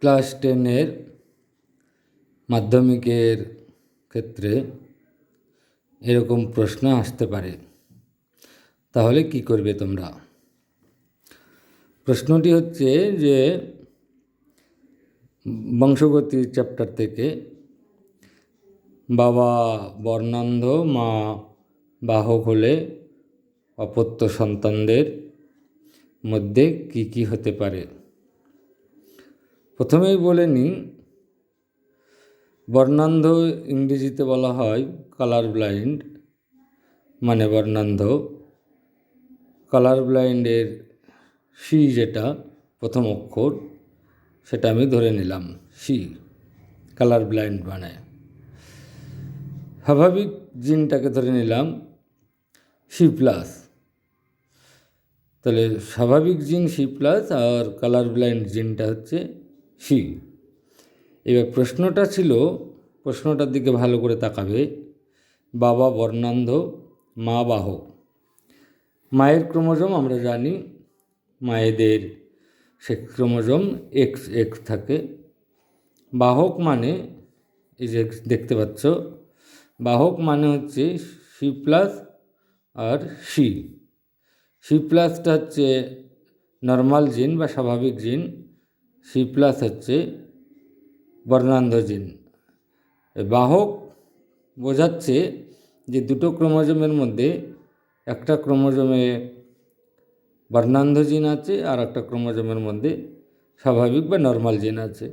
Class 10-এর মাধ্যমিকের ক্ষেত্রে এরকম প্রশ্ন আসতে পারে। তাহলে কি করবে তোমরা? প্রশ্নটি হচ্ছে যে বংশগতি চ্যাপ্টার থেকে বাবা বর্ণান্ধ, মা বাহক হলে অপত্য সন্তানদের মধ্যে কি কি হতে পারে। প্রথমেই বলে নিই, বর্ণান্ধ ইংরেজিতে বলা হয় কালার ব্লাইন্ড, মানে বর্ণান্ধ। কালার ব্লাইন্ডের সি যেটা প্রথম অক্ষর, সেটা আমি ধরে নিলাম সি, কালার ব্লাইন্ড মানে। স্বাভাবিক জিনটাকে ধরে নিলাম সি প্লাস। তাহলে স্বাভাবিক জিন সি প্লাস আর কালার ব্লাইন্ড জিনটা হচ্ছে সি। এবার প্রশ্নটা ছিল, প্রশ্নটার দিকে ভালো করে তাকাবে। বাবা বর্ণান্ধ, মা বাহক। মায়ের ক্রোমোজোম আমরা জানি, মায়েদের সেক্স ক্রোমোজোম এক্স এক্স থাকে। বাহক মানে এই যে দেখতে পাচ্ছ, বাহক মানে হচ্ছে সি প্লাস আর সি। সি প্লাসটা হচ্ছে নর্মাল জিন বা স্বাভাবিক জিন, সি প্লাস হচ্ছে বর্ণান্ধ জিন। বাহক বোঝাচ্ছে যে দুটো ক্রোমোজোমের মধ্যে একটা ক্রোমোজোমে বর্ণান্ধ জিন আছে আর একটা ক্রোমোজোমের মধ্যে স্বাভাবিক বা নর্মাল জিন আছে,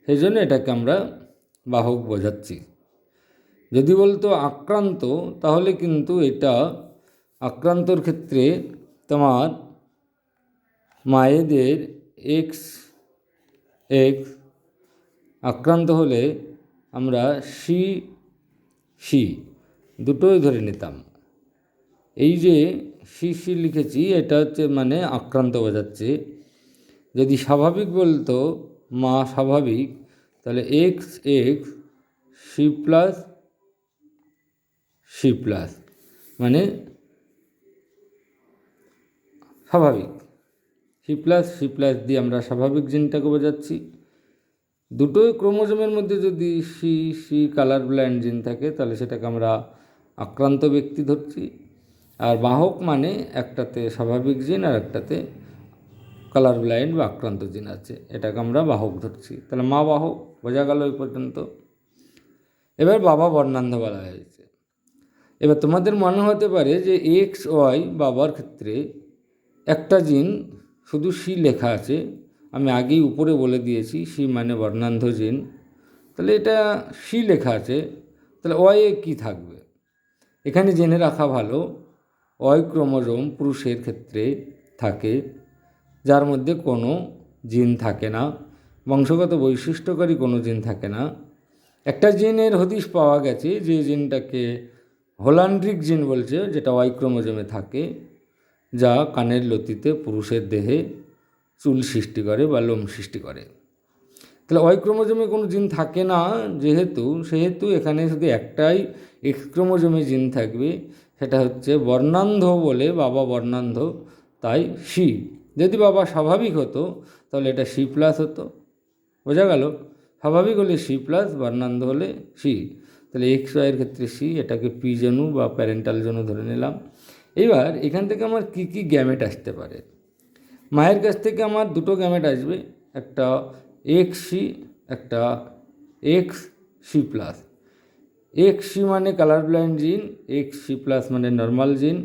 সেই জন্য এটাকে আমরা বাহক বোঝাচ্ছি। যদি বলতো আক্রান্ত, তাহলে কিন্তু এটা আক্রান্তর ক্ষেত্রে তোমার মায়েদের এক্স এক্স আক্রান্ত হলে আমরা সি সি দুটোই ধরে নিতাম। এই যে সি সি লিখেছি, এটা হচ্ছে মানে আক্রান্ত বোঝাচ্ছে। যদি স্বাভাবিক বলতো মা স্বাভাবিক, তাহলে x x c plus c plus মানে স্বাভাবিক। সি প্লাস দিয়ে আমরা স্বাভাবিক জিনটাকে বোঝাচ্ছি। দুটোই ক্রোমোজোমের মধ্যে যদি সি সি কালার ব্লাইন্ড জিন থাকে, তাহলে সেটাকে আমরা আক্রান্ত ব্যক্তি ধরছি। আর বাহক মানে একটাতে স্বাভাবিক জিন আর একটাতে কালার ব্লাইন্ড বা আক্রান্ত জিন আছে, এটাকে আমরা বাহক ধরছি। তাহলে মা বাহক বোঝা গেল এই পর্যন্ত। এবার বাবা বর্ণান্ধ বলা হয়েছে। এবার তোমাদের মনে হতে পারে যে এক্স ওয়াই বাবার ক্ষেত্রে একটা জিন শুধু সি লেখা আছে, আমি আগেই উপরে বলে দিয়েছি সি মানে বর্ণান্ধ জিন। তাহলে এটা সি লেখা আছে, তাহলে ওয়াইয়ে কী থাকবে? এখানে জেনে রাখা ভালো, ওয়াই ক্রোমোজোম পুরুষের ক্ষেত্রে থাকে যার মধ্যে কোনো জিন থাকে না, বংশগত বৈশিষ্ট্যকারী কোনো জিন থাকে না। একটা জিনের হদিশ পাওয়া গেছে, যে জিনটাকে হোলান্ড্রিক জিন বলছে, যেটা ওয়াই ক্রোমোজোমে থাকে, যা কানের লতিতে পুরুষের দেহে চুল সৃষ্টি করে বা লোম সৃষ্টি করে। তাহলে ওয়াই ক্রোমোজোমে কোনো জিন থাকে না সেহেতু এখানে শুধু একটাই এক্স ক্রোমোজোমে জিন থাকবে, সেটা হচ্ছে বর্ণান্ধ বলে বাবা বর্ণান্ধ, তাই সি। যদি বাবা স্বাভাবিক হতো তাহলে এটা সি প্লাস হতো। বোঝা গেল? স্বাভাবিক হলে সি প্লাস, বর্ণান্ধ হলে সি। তাহলে এক্স ওয়াইয়ের ক্ষেত্রে সি, এটাকে পি জনু বা প্যারেন্টাল জনু ধরে নিলাম। এবার এখান থেকে আমার কি কি গ্যামেট আসতে পারে? মায়ের কাছ থেকে আমার দুটো গ্যামেট আসবে, একটা এক্স সি, একটা x c plus. X c মানে colour blind gene, x c plus মানে নর্মাল জিন।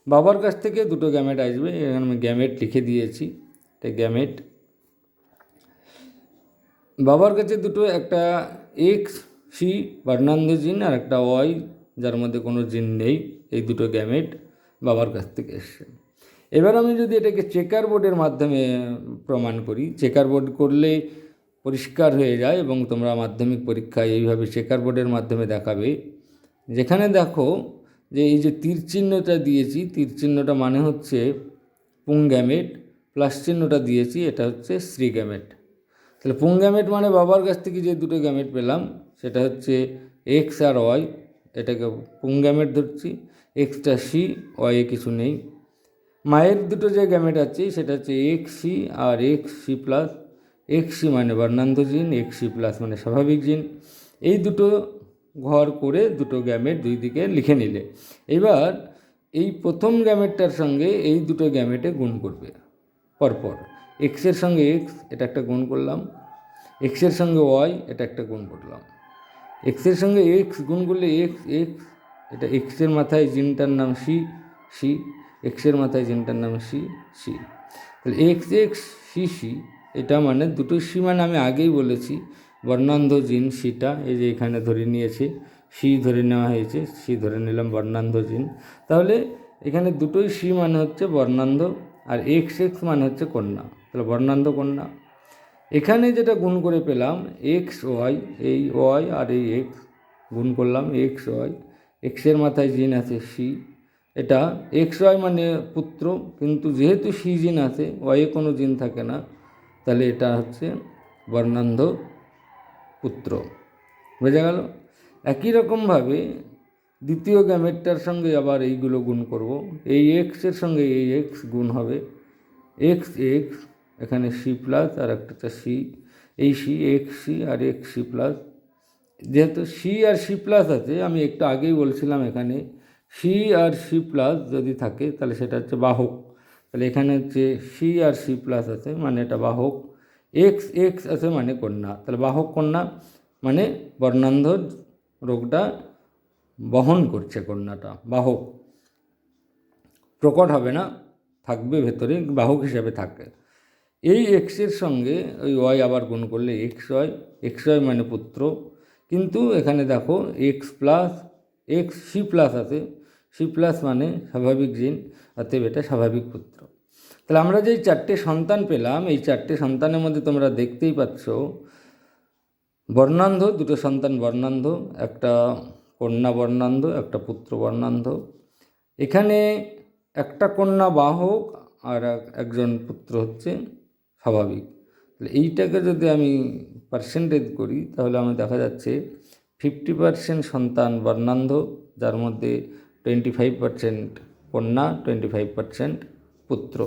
বাবার কাছ থেকে দুটো গ্যামেট আসবে, এখানে আমি গ্যামেট লিখে দিয়েছি, এটা গ্যামেট। বাবার কাছে দুটো, একটা এক্স সি বর্ণান্ধ জিন আর একটা ওয়াই যার মধ্যে কোনো জিন নেই, এই দুটো গ্যামেট বাবার কাছ থেকে এসছে। এবার আমি যদি এটাকে চেকার বোর্ডের মাধ্যমে প্রমাণ করি, চেকার বোর্ড করলে পরিষ্কার হয়ে যায় এবং তোমরা মাধ্যমিক পরীক্ষায় এইভাবে চেকার বোর্ডের মাধ্যমে দেখাবে। যেখানে দেখো যে এই যে তীর চিহ্নটা দিয়েছি, তীর চিহ্নটা মানে হচ্ছে পুং গ্যামেট, প্লাস চিহ্নটা দিয়েছি, এটা হচ্ছে স্ত্রী গ্যামেট। তাহলে পুং গ্যামেট মানে বাবার কাছ থেকে যে দুটো গ্যামেট পেলাম সেটা হচ্ছে এক্স আর ওয়াই, এটাকে পুং গ্যামেট ধরছি। এক্সটা সি, ওয়াইয়ে কিছু নেই। মায়ের দুটো যে গ্যামেট আছে সেটা হচ্ছে এক্স সি আর এক্স সি প্লাস, এক্সি মানে বর্ণান্ধ জিন, এক্সি প্লাস মানে স্বাভাবিক জিন। এই দুটো ঘর করে দুটো গ্যামেট দুই দিকে লিখে নিলে এবার এই প্রথম গ্যামেটটার সঙ্গে এই দুটো গ্যামেটে গুণ করবে পরপর। এক্সের সঙ্গে এক্স, এটা একটা গুণ করলাম, এক্সের সঙ্গে ওয়াই, এটা একটা গুণ করলাম, এক্সের সঙ্গে এক্স গুণ করলে এক্স এক্স, এটা এক্সের মাথায় জিনটার নাম সি সি, এক্সের মাথায় জিনটার নাম সি সি, তাহলে এক্স এক্স সি সি, এটা মানে দুটো সি মানে আমি আগেই বলেছি বর্ণান্ধ জিন সিটা, এই যে এখানে ধরে নিয়েছি সি ধরে নেওয়া হয়েছে, সি ধরে নিলাম বর্ণান্ধ জিন। তাহলে এখানে দুটোই সি মানে হচ্ছে বর্ণান্ধ আর এক্স এক্স মানে হচ্ছে কন্যা, তাহলে বর্ণান্ধ কন্যা। এখানে যেটা গুণ করে পেলাম এক্স ওয়াই, এই ওয়াই আর এই এক্স গুণ করলাম এক্স ওয়াই, এক্সের মাথায় জিন আছে সি, এটা এক্স ওয়াই মানে পুত্র, কিন্তু যেহেতু সি জিন আছে ওয়াইয়ে কোনো জিন থাকে না, তাহলে এটা হচ্ছে বর্ণান্ধ পুত্র। বোঝা গেল? একই রকমভাবে দ্বিতীয় গ্যামেটটার সঙ্গে আবার এইগুলো গুণ করব, এই এক্সের সঙ্গে এই এক্স গুণ হবে, এক্স এক্স, এখানে সি প্লাস আর একটা সি, এই সি এক্স সি আর এক্স সি প্লাস, যেহেতু সি আর সি প্লাস আছে আমি একটু আগেই বলছিলাম এখানে সি আর সি প্লাস যদি থাকে তাহলে সেটা হচ্ছে বাহক, তাহলে এখানে হচ্ছে সি আর সি প্লাস আছে মানে এটা বাহক, এক্স এক্স আছে মানে কন্যা, তাহলে বাহক কন্যা মানে বর্ণান্ধ রোগটা বহন করছে কন্যাটা, বাহক, প্রকট হবে না, থাকবে ভেতরে, বাহক হিসাবে থাকে। এই এক্সের সঙ্গে ওই ওয়াই আবার গুণ করলে এক্স ওয়াই মানে পুত্র, কিন্তু এখানে দেখো x plus x c plus আছে, সি প্লাস মানে স্বাভাবিক জিন, অতএব এটা স্বাভাবিক পুত্র। তাহলে আমরা যেই চারটে সন্তান পেলাম এই চারটে সন্তানের মধ্যে তোমরা দেখতেই পাচ্ছ বর্ণান্ধ, দুটো সন্তান বর্ণান্ধ, একটা কন্যা বর্ণান্ধ, একটা পুত্র বর্ণান্ধ। এখানে একটা কন্যা বাহক আর একজন পুত্র হচ্ছে স্বাভাবিক। তাহলে এইটাকে যদি আমি পার্সেন্টেজ করি তাহলে আমার দেখা যাচ্ছে 50% সন্তান বর্ণান্ধ, যার মধ্যে 25% কন্যা, 25% পুত্র।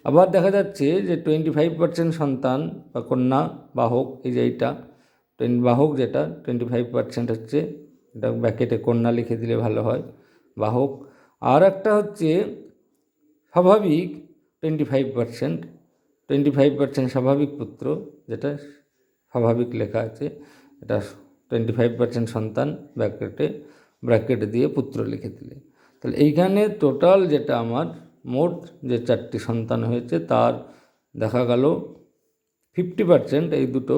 আবার দেখা যাচ্ছে যে 25% সন্তান বা কন্যা বাহক, এই যে এইটা বাহক যেটা 25% হচ্ছে, এটা ব্যাকেটে কন্যা লিখে দিলে ভালো হয়, বাহক। আর একটা হচ্ছে স্বাভাবিক 25% স্বাভাবিক পুত্র, যেটা স্বাভাবিক লেখা আছে, এটা 25% সন্তান ব্র্যাকেট দিয়ে পুত্র লিখে দিলে, তাহলে এইখানে টোটাল যেটা আমার মোট যে চারটি সন্তান হয়েছে তার দেখা গেল 50%, এই দুটো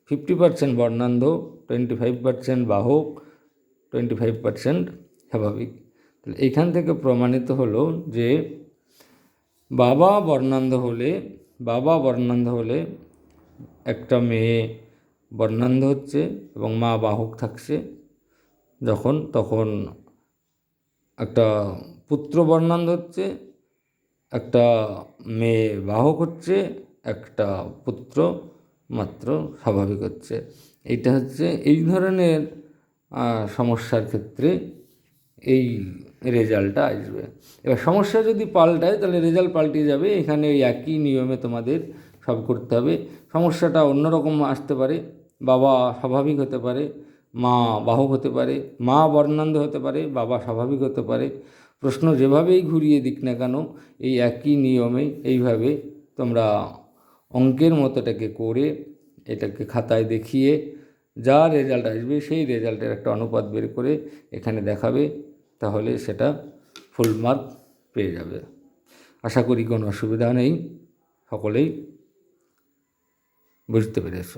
50% বর্ণান্ধ, 25% বাহক, 25% স্বাভাবিক। তাহলে এইখান থেকে প্রমাণিত হলো যে বাবা বর্ণান্ধ হলে একটা মেয়ে বর্ণান্ধ হচ্ছে এবং মা বাহক থাকছে, তখন একটা পুত্র বর্ণান্ধ হচ্ছে, একটা মেয়ে বাহক হচ্ছে, একটা পুত্র মাত্র স্বাভাবিক হচ্ছে। এইটা হচ্ছে এই ধরনের সমস্যার ক্ষেত্রে এই রেজাল্টটা আসবে। এবার সমস্যা যদি পাল্টায় তাহলে রেজাল্ট পাল্টে যাবে, এখানে ওই একই নিয়মে তোমাদের সব করতে হবে। সমস্যাটা অন্যরকম আসতে পারে, বাবা স্বাভাবিক হতে পারে, মা বাহক হতে পারে, মা বর্ণান্ধ হতে পারে, বাবা স্বাভাবিক হতে পারে। প্রশ্ন যেভাবেই ঘুরিয়ে দিক না কেন এই একই নিয়মে এইভাবে তোমরা অঙ্কের মতোটাকে করে এটাকে খাতায় দেখিয়ে যা রেজাল্ট আসবে সেই রেজাল্টের একটা অনুপাত বের করে এখানে দেখাবে, তাহলে সেটা ফুল মার্ক পেয়ে যাবে। আশা করি কোনো অসুবিধা নেই, সকলেই বুঝতে পেরেছ।